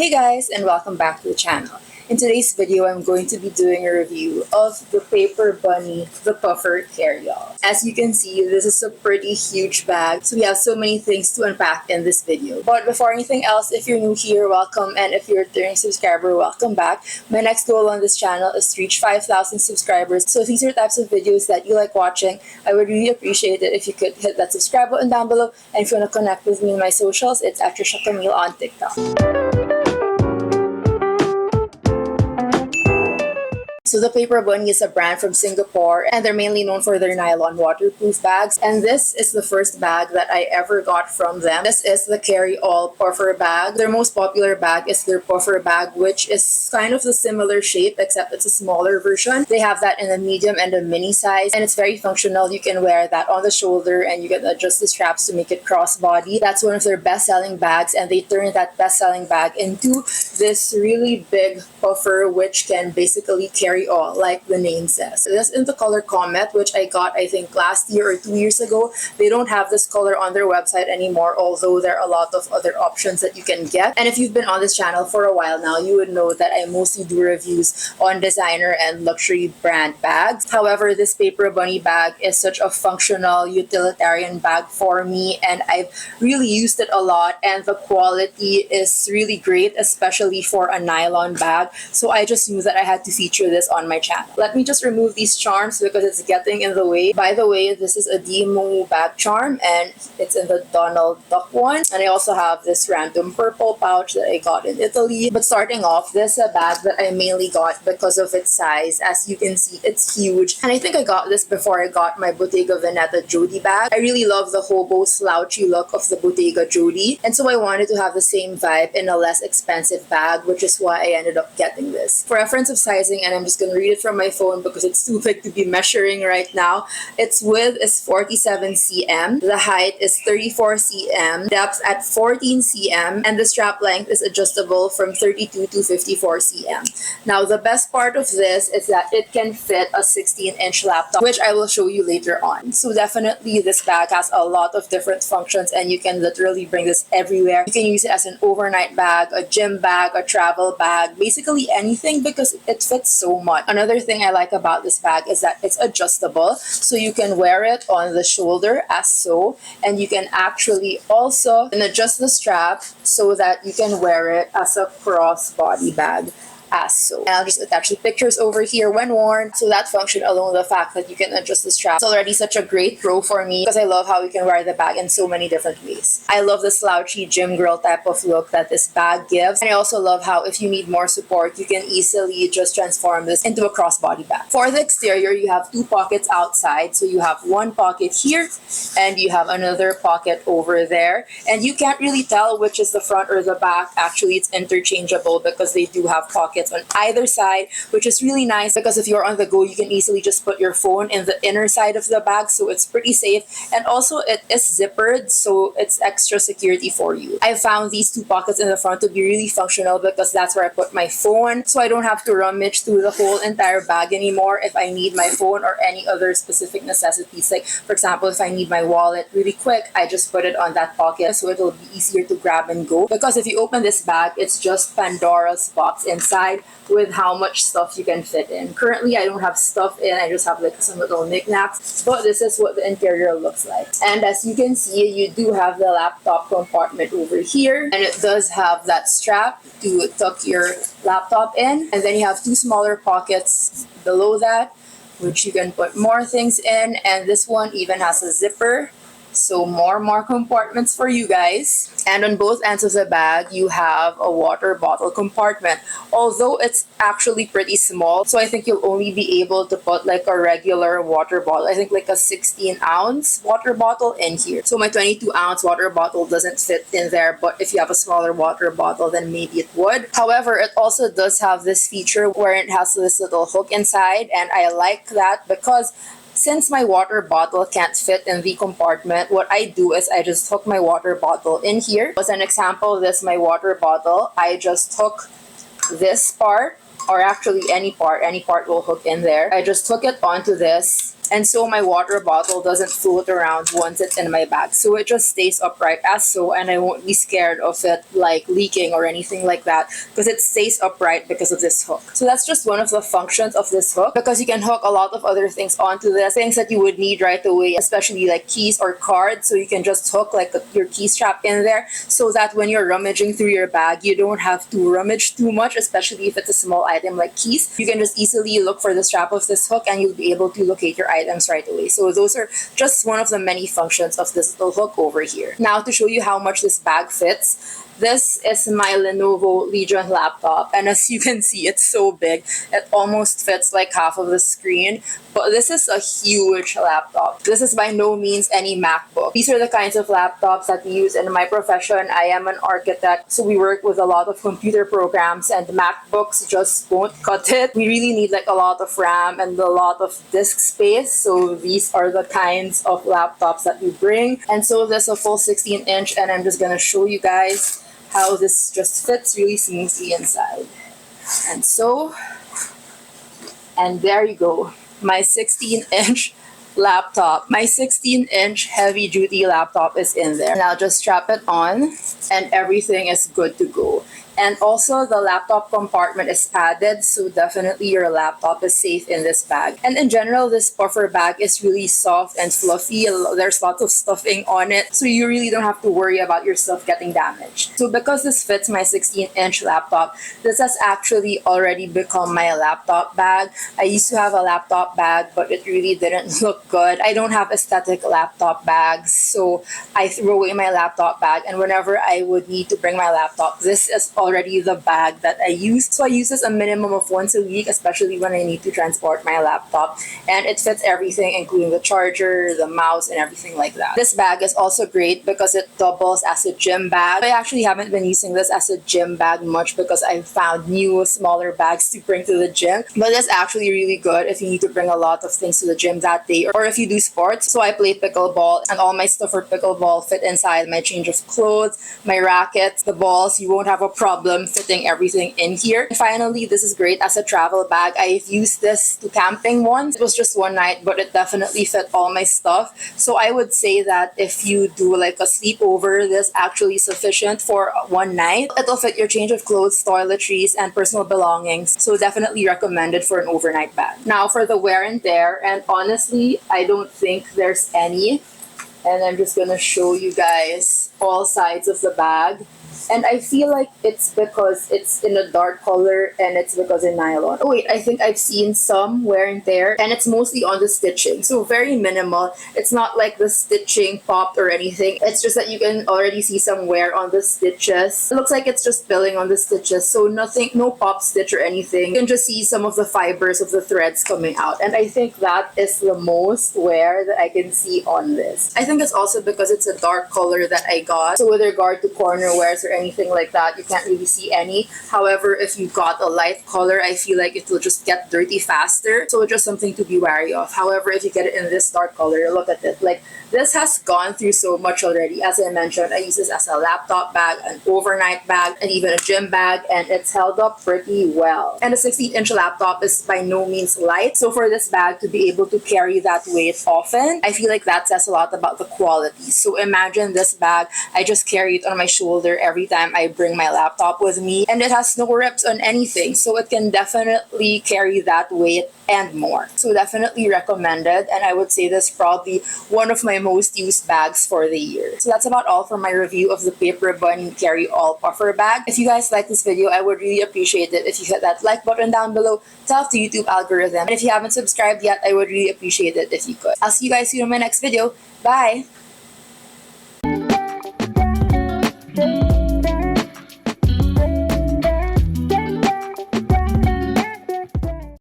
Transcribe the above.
Hey guys, and welcome back to the channel. In today's video, I'm going to be doing a review of the Paper Bunny, the Puffer Carry-All. As you can see, this is a pretty huge bag, so we have so many things to unpack in this video. But before anything else, if you're new here, welcome, and if you're a returning subscriber, welcome back. My next goal on this channel is to reach 5,000 subscribers, so if these are types of videos that you like watching, I would really appreciate it if you could hit that subscribe button down below, and if you want to connect with me on my socials, it's at Trisha Camille on TikTok. So the Paper Bunny is a brand from Singapore, and they're mainly known for their nylon waterproof bags. And this is the first bag that I ever got from them. This is the Carry-All Puffer bag. Their most popular bag is their Puffer bag, which is kind of the similar shape, except it's a smaller version. They have that in a medium and a mini size, and it's very functional. You can wear that on the shoulder, and you can adjust the straps to make it crossbody. That's one of their best-selling bags, and they turned that best-selling bag into this really big puffer, which can basically carry all, like the name says. This is in the color Comet, which I got I think last year or 2 years ago. They don't have this color on their website anymore, although there are a lot of other options that you can get. And if you've been on this channel for a while now, you would know that I mostly do reviews on designer and luxury brand bags. However, this Paper Bunny bag is such a functional utilitarian bag for me, and I've really used it a lot, and the quality is really great, especially for a nylon bag. So I just knew that I had to feature this on my channel. Let me just remove these charms because it's getting in the way. By the way, this is a DIOR bag charm, and it's in the Donald Duck one. And I also have this random purple pouch that I got in Italy. But starting off, this is a bag that I mainly got because of its size. As you can see, it's huge. And I think I got this before I got my Bottega Veneta JODIE bag. I really love the Hobo slouchy look of the Bottega JODIE. And so I wanted to have the same vibe in a less expensive bag, which is why I ended up getting this. For reference of sizing, and I'm just going to read it from my phone because it's too big to be measuring right now. Its width is 47 cm, the height is 34 cm, depth at 14 cm, and the strap length is adjustable from 32 to 54 cm. Now, the best part of this is that it can fit a 16-inch laptop, which I will show you later on. So definitely this bag has a lot of different functions, and you can literally bring this everywhere. You can use it as an overnight bag, a gym bag, a travel bag, basically anything, because it fits so much. Another thing I like about this bag is that it's adjustable, so you can wear it on the shoulder as so, and you can actually also adjust the strap so that you can wear it as a crossbody bag as so. And I'll just attach the pictures over here when worn. So that function alone, the fact that you can adjust the strap, is already such a great pro for me because I love how you can wear the bag in so many different ways. I love the slouchy gym girl type of look that this bag gives. And I also love how if you need more support, you can easily just transform this into a crossbody bag. For the exterior, you have two pockets outside. So you have one pocket here and you have another pocket over there. And you can't really tell which is the front or the back. Actually, it's interchangeable because they do have pockets on either side, which is really nice because if you're on the go, you can easily just put your phone in the inner side of the bag, so it's pretty safe. And also it is zippered, so it's extra security for you. I found these two pockets in the front to be really functional because that's where I put my phone, so I don't have to rummage through the whole entire bag anymore if I need my phone or any other specific necessities. Like for example, if I need my wallet really quick, I just put it on that pocket, so it'll be easier to grab and go. Because if you open this bag, it's just Pandora's box inside with how much stuff you can fit in. Currently, I don't have stuff in. I just have like some little knickknacks, but this is what the interior looks like. And as you can see, you do have the laptop compartment over here, and it does have that strap to tuck your laptop in. And then you have two smaller pockets below that, which you can put more things in. And this one even has a zipper. So more compartments for you guys. And on both ends of the bag, you have a water bottle compartment. Although it's actually pretty small, so I think you'll only be able to put like a regular water bottle. I think like a 16-ounce water bottle in here. So my 22-ounce water bottle doesn't fit in there, but if you have a smaller water bottle, then maybe it would. However, it also does have this feature where it has this little hook inside, and I like that because since my water bottle can't fit in the compartment, what I do is I just hook my water bottle in here. As an example, this is my water bottle. I just hook this part, or actually any part will hook in there. I just hook it onto this, and so my water bottle doesn't float around once it's in my bag. So it just stays upright as so, and I won't be scared of it like leaking or anything like that because it stays upright because of this hook. So that's just one of the functions of this hook, because you can hook a lot of other things onto this, things that you would need right away, especially like keys or cards. So you can just hook like your key strap in there so that when you're rummaging through your bag, you don't have to rummage too much, especially if it's a small item like keys. You can just easily look for the strap of this hook and you'll be able to locate your items right away. So those are just one of the many functions of this little hook over here. Now to show you how much this bag fits, this is my Lenovo Legion laptop, and as you can see, it's so big. It almost fits like half of the screen, but this is a huge laptop. This is by no means any MacBook. These are the kinds of laptops that we use in my profession. I am an architect, so we work with a lot of computer programs, and MacBooks just won't cut it. We really need like a lot of RAM and a lot of disk space, so these are the kinds of laptops that we bring. And so this is a full 16-inch, and I'm just gonna show you guys how this just fits really smoothly inside. And there you go, my 16-inch laptop. My 16-inch heavy-duty laptop is in there. And I'll just strap it on and everything is good to go. And also the laptop compartment is padded, so definitely your laptop is safe in this bag. And in general, this puffer bag is really soft and fluffy. There's lots of stuffing on it, so you really don't have to worry about your stuff getting damaged. So because this fits my 16-inch laptop, this has actually already become my laptop bag. I used to have a laptop bag, but it really didn't look good. I don't have aesthetic laptop bags, so I threw away my laptop bag, and whenever I would need to bring my laptop, this is already the bag that I use. So I use this a minimum of once a week, especially when I need to transport my laptop, and it fits everything, including the charger, the mouse, and everything like that. This bag is also great because it doubles as a gym bag. I actually haven't been using this as a gym bag much because I've found new smaller bags to bring to the gym, but it's actually really good if you need to bring a lot of things to the gym that day, or if you do sports. So I play pickleball, and all my stuff for pickleball fit inside my change of clothes, my rackets, the balls. You won't have a problem fitting everything in here. And finally, this is great as a travel bag. I've used this to camping once. It was just one night, but it definitely fit all my stuff. So I would say that if you do like a sleepover, this actually is sufficient for one night. It'll fit your change of clothes, toiletries, and personal belongings. So definitely recommended for an overnight bag. Now for the wear and tear, and honestly, I don't think there's any. And I'm just gonna show you guys all sides of the bag. And I feel like it's because it's in a dark color and it's because in nylon. Oh wait, I think I've seen some wear and tear, and it's mostly on the stitching. So very minimal. It's not like the stitching popped or anything. It's just that you can already see some wear on the stitches. It looks like it's just pilling on the stitches. So nothing, no pop stitch or anything. You can just see some of the fibers of the threads coming out. And I think that is the most wear that I can see on this. I think it's also because it's a dark color that I got. So with regard to corner wears or anything like that, you can't really see any. However, if you got a light color, I feel like it will just get dirty faster. So it's just something to be wary of. However, if you get it in this dark color, look at it. Like, this has gone through so much already. As I mentioned, I use this as a laptop bag, an overnight bag, and even a gym bag, and it's held up pretty well. And a 16-inch laptop is by no means light. So for this bag to be able to carry that weight often, I feel like that says a lot about the quality. So imagine this bag, I just carry it on my shoulder every time I bring my laptop with me, and it has no rips on anything, so it can definitely carry that weight and more. So definitely recommended, and I would say this is probably one of my most used bags for the year. So that's about all for my review of the Paper Bunny Carry All Puffer Bag. If you guys like this video, I would really appreciate it if you hit that like button down below to help the YouTube algorithm. And if you haven't subscribed yet, I would really appreciate it if you could. I'll see you guys soon in my next video. Bye!